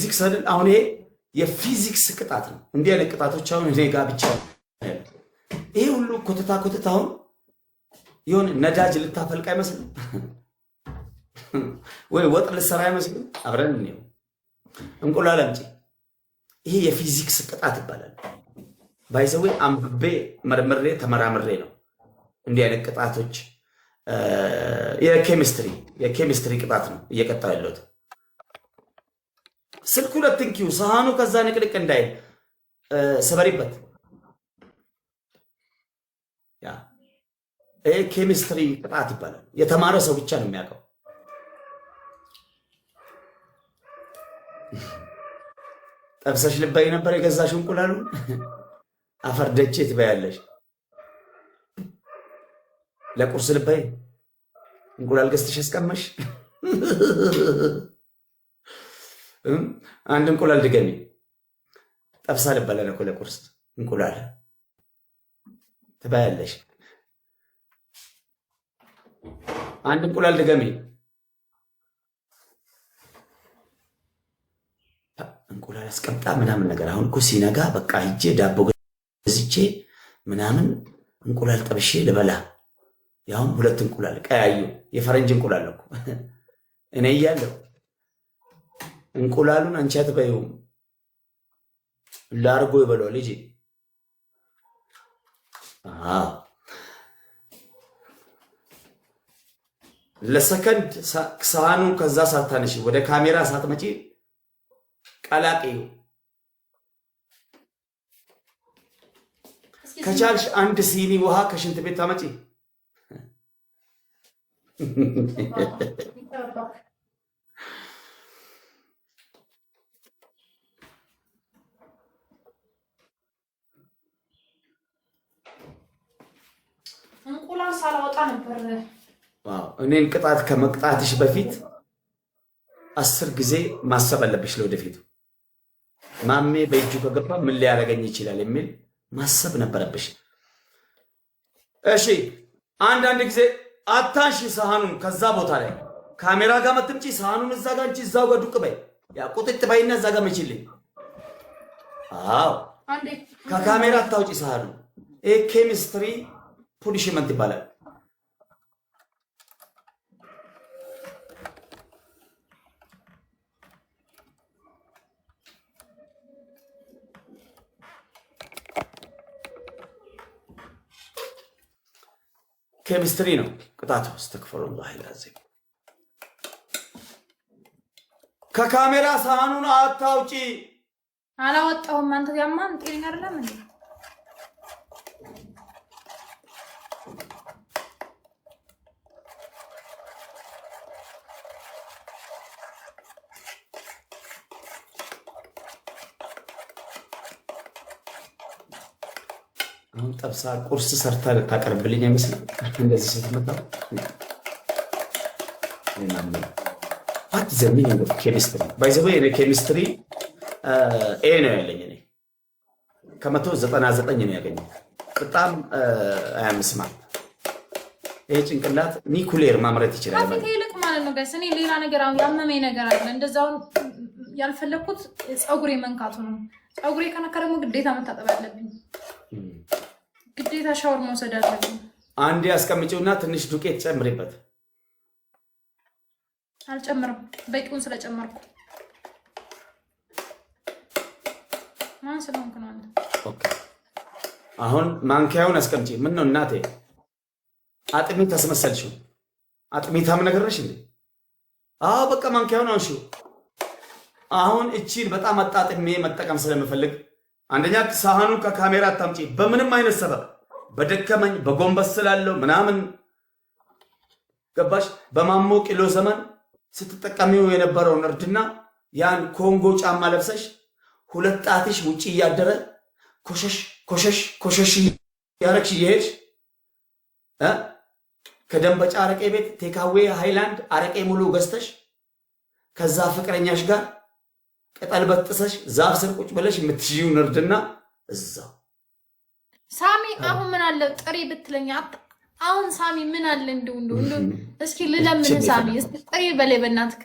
ፊዚክስ አይደል? አሁን ይሄ የፊዚክስ ቅጣት ነው። እንዲህ አይነት ቅጣቶች አሁን እኔ ጋር ብቻ ይሄ ሁሉ ኮተታ አሁን ይሁን ነዳጅ ልታፈልቅ አይመስልም ወይ ወጥ ልሰራ አይመስልም? አብረን እንየው። እንቁላል አምጪ። ይሄ የፊዚክስ ቅጣት ይባላል። ባይዘዌ አንብቤ መርምሬ ተመራምሬ ነው እንዲህ አይነት ቅጣቶች የኬሚስትሪ ቅጣት ነው እየቀጣው ያለሁት። ስልኩ ለትንኪው ሰሃኑ ከዛ ንቅንቅ እንዳይል ሰበሪበት። ያ ኬሚስትሪ ቅጣት ይባላል። የተማረ ሰው ብቻ ነው የሚያውቀው። ጠብሰሽ ልባይ ነበር የገዛሽ እንቁላሉ አፈር ደቼ ትበያለሽ። ለቁርስ ልባይ እንቁላል ገዝተሽ አስቀመሽ። አንድ እንቁላል ድገሚ። ጠብሳ ልባለ ነው ለቁርስ እንቁላል ትበያለሽ። አንድ እንቁላል ድገሚ። እንቁላል አስቀምጣ ምናምን ነገር። አሁን እኮ ሲነጋ በቃ ሂጄ ዳቦ ገዝቼ ምናምን እንቁላል ጠብሼ ልበላ። ያውም 2 እንቁላል ቀያዩ የፈረንጅ እንቁላል ነው እኔ እያለሁ እንቁላሉን አንቺ አትበይውም ላርጎ ይበላል ልጅ። ለሰከንድ ሳህኑን ከዛ ሳታነሺ ወደ ካሜራ ሳትመጪ ቀላቂው። ከቻልሽ አንድ ሲኒ ውሃ ከሽንት ቤት ታመጪ። እንቁላል ሳላወጣ ነበር። እኔን ቅጣት ከመቅጣትሽ በፊት 10 ጊዜ ማሰብ አለብሽ። ለወደፊቱ ማሜ በእጁ ከገባ ምን ሊያደርገኝ ይችላል የሚል ማሰብ ነበረብሽ። እሺ አንዳንድ ጊዜ አታንሺ ሳህኑን ከዛ ቦታ ላይ ካሜራ ጋር መጥምጪ ሳህኑን እዛ ጋር አንቺ እዛው ጋር ዱቅ በይ። ያ ቁጥጥ በይና እዛ ጋር መችልኝ። አዎ ከካሜራ አታውጪ ሳህኑ። ይሄ ኬሚስትሪ ፑኒሽመንት ይባላል። ኬሚስትሪ ነው ቅጣቱ። አስተግፍሩላህ አልዓዚም። ከካሜራ ሳህኑን አታውጪ። አላወጣሁም። አንተ ያማን ጤነኛ አይደለም እንዴ? አሁን ጠብሳ ቁርስ ሰርታ ታቀርብልኝ አይመስልም? እንደዚህ ስትመጣ ዘሚን ኬሚስትሪ ባይዘው የኔ ኬሚስትሪ ኤ ነው ያለኝ። እኔ ከ199 ነው ያገኘው። በጣም አያምስማ። ይሄ ጭንቅላት ኒኩሌር ማምረት ይችላል ማለት ነው። ይልቅ ማለት ነው ጋይስ፣ እኔ ሌላ ነገር አሁን ያመመኝ ነገር አለ። እንደዛው ያልፈለኩት ፀጉሬ መንካቱ ነው። ፀጉሬ ከነካ ደግሞ ግዴታ መታጠብ አለብኝ። ግዴታ ሻወር መውሰድ አለብኝ። አንዴ አስቀምጪውና ትንሽ ዱቄት ጨምሪበት። አልጨምርም፣ በቂውን ስለጨመርኩ። ማን ስለሆንክ ነው አንተ? ኦኬ አሁን ማንኪያውን አስቀምጪ። ምን ነው እናቴ አጥሚት ተስመሰልሽው? አጥሚታም ነገርሽ እንዴ? አዎ በቃ ማንኪያውን አንሺው። አሁን እቺን በጣም አጣጥሜ መጠቀም ስለምፈልግ አንደኛ ሳህኑን ከካሜራ አታምጪ በምንም አይነት ሰበብ። በደከመኝ በጎንበስ ስላለው ምናምን ገባሽ? በማሞ ቂሎ ዘመን ስትጠቀሚው የነበረውን እርድና ያን ኮንጎ ጫማ ለብሰሽ 2 ጣትሽ ውጪ እያደረ ኮሸሽ ያረክሽ እየሄድሽ ከደንበጫ አረቄ ቤት ቴካዌ ሃይላንድ አረቄ ሙሉ ገዝተሽ ከዛ ፍቅረኛሽ ጋር ቅጠል በጥሰሽ ዛፍ ስር ቁጭ ብለሽ የምትሽዩን እርድና እዛው። ሳሚ አሁን ምን አለ ጥሪ ብትለኛ? አሁን ሳሚ ምን አለ እንደው እስኪ ልለምን ሳሚ እስኪ ጥሪ በላይ በእናትህ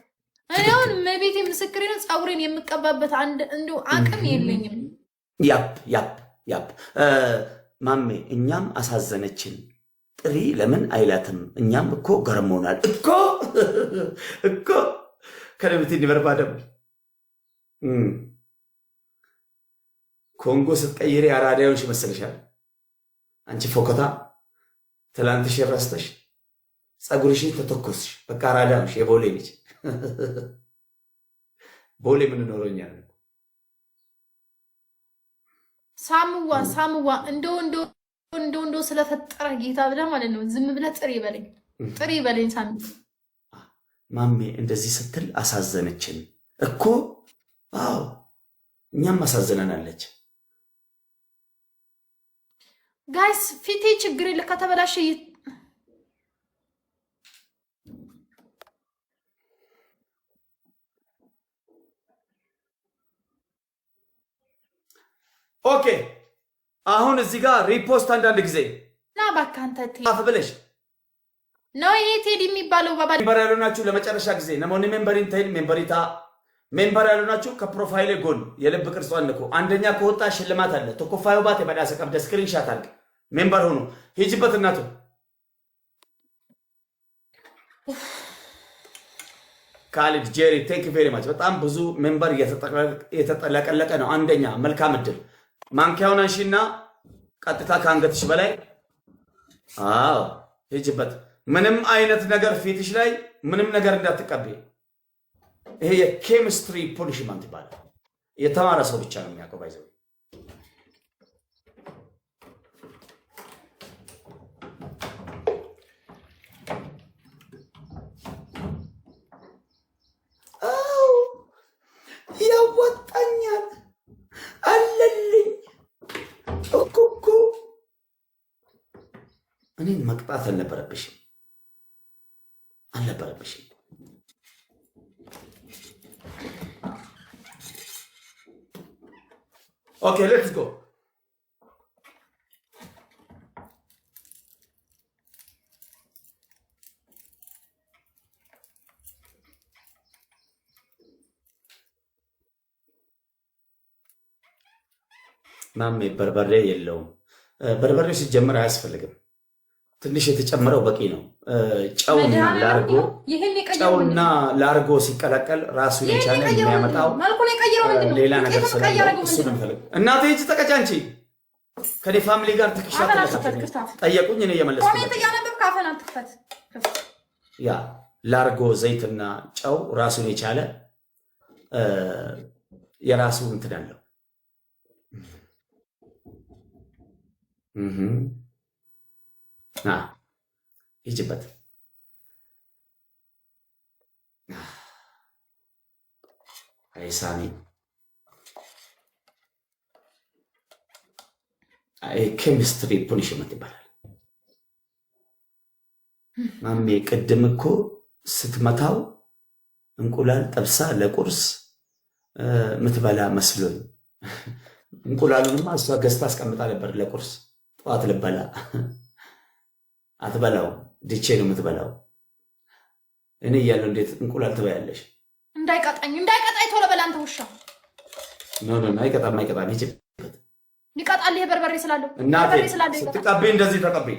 እኔ አሁን መቤቴ ምስክሬ ነው። ፀጉሬን የምቀባበት እንደው አቅም የለኝም። ያፕ ማሜ እኛም አሳዘነችን። ጥሪ ለምን አይላትም? እኛም እኮ ገርሞናል እኮ ከለምቲ ኒበርባደም ኮንጎ ስትቀይሪ አራዳዮች ይመስልሻል? አንቺ ፎከታ ትላንትሽ ረስተሽ ፀጉርሽን ተተኮስሽ። በቃ አራዳዮች የቦሌ ልጅ ቦሌ ምን ኖሮኛል። ሳምዋ እንደው ስለፈጠረ ጌታ ብለህ ማለት ነው። ዝም ብለህ ጥሪ በለኝ ሳሚ። ማሜ እንደዚህ ስትል አሳዘነችን እኮ። አዎ እኛም አሳዝነናለች። ጋይስ ፊቴ ችግር የለ ከተበላሸ ኦኬ። አሁን እዚህ ጋር ሪፖስት አንዳንድ ጊዜ ና እባክህ አንተ አፍ ብለሽ ነው ይሄ ቴዲ የሚባለው ባባ ሜምበር ያሉናችሁ ለመጨረሻ ጊዜ ነሞኒ ሜምበሪን ተይል ሜምበሪታ ሜምበር ያሉናችሁ ከፕሮፋይል ጎን የልብ ቅርጿን ልኮ አንደኛ ከወጣ ሽልማት አለ። ተኮፋዩ ባት የባዳሰ ቀብደ ስክሪንሻት አድርግ ሜምበር ሆኖ ሂጅበት። እናቱ ካሊድ ጄሪ ቴንክ ዩ ቬሪ ማች። በጣም ብዙ ሜምበር እየተጠለቀለቀ ነው። አንደኛ መልካም እድል። ማንኪያውን አንሺና ቀጥታ ከአንገትሽ በላይ አዎ ሂጅበት። ምንም አይነት ነገር ፊትሽ ላይ ምንም ነገር እንዳትቀበይ። ይሄ የኬሚስትሪ ፖሊሽመንት ይባላል። የተማረ ሰው ብቻ ነው የሚያውቀው። ባይዘው ያወጣኛል አለልኝ እኮ እኔን መቅጣት አልነበረብሽም። Okay, let's go. ማሜ በርበሬ የለውም። በርበሬው ሲጀመር አያስፈልግም። ትንሽ የተጨመረው በቂ ነው። ጨውና ላርጎ ሲቀላቀል ራሱን የቻለ የሚያመጣው ሌላ ነገር ስላለ እሱ ነው የምፈልግ። እናቴ እጅ ተቀጫ አንቺ ከኔ ፋሚሊ ጋር ተከሻተ ጠየቁኝ፣ እኔ እየመለስኩ ያ ላርጎ ዘይትና ጨው ራሱን የቻለ የራሱ እንትን አለው። ይጅበት አይሳሚ ኬሚስትሪ ፑኒሽመንት ይባላል። ማሜ ቅድም እኮ ስትመታው እንቁላል ጠብሳ ለቁርስ ምትበላ መስሎኝ። እንቁላሉንማ እሷ ገዝታ አስቀምጣ ነበር ለቁርስ ጠዋት ልበላ። አትበላው፣ ድቼ ነው የምትበላው። እኔ እያለሁ እንዴት እንቁላል ትበያለሽ? እንዳይቀጣኝ ቶሎ በላ አንተ ውሻ። ኖ አይቀጣም። ይችላል ይቀጣል። ይሄ በርበሬ ስላለው እናቴ ስትቀበይ እንደዚህ ተቀበይ።